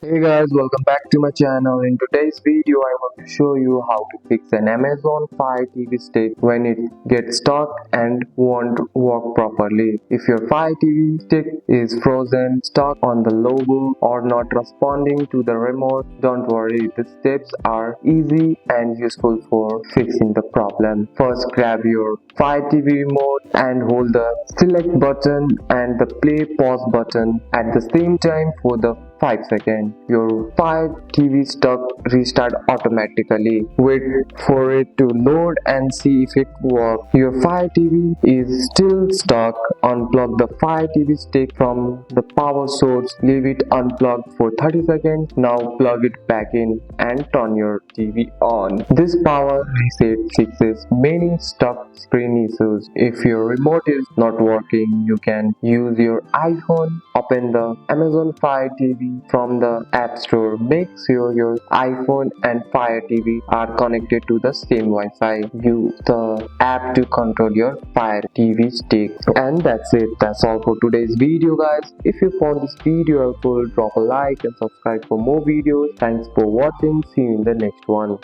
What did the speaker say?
Hey guys, welcome back to my channel. In today's video, I want to show you how to fix an Amazon Fire TV stick when it gets stuck and won't work properly. If your Fire TV stick is frozen, stuck on the logo, or not responding to the remote, don't worry. The steps are easy and useful for fixing the problem. First, grab your Fire TV remote and hold the select button and the play pause button at the same time for the 5 seconds. Your Fire TV stock restart automatically. Wait for it to load and see if it works. Your Fire TV is still stuck. Unplug the Fire TV stick from the power source. Leave it unplugged for 30 seconds. Now plug it back in and turn your TV on. This power reset fixes many stuck screen issues. If your remote is not working, you can use your iPhone. Open the Amazon Fire TV from the App Store. Make sure your iPhone and Fire TV are connected to the same Wi-Fi. Use the app to control your Fire TV stick. And that's it. That's all for today's video, guys. If you found this video helpful, drop a like and subscribe for more videos. Thanks for watching. See you in the next one.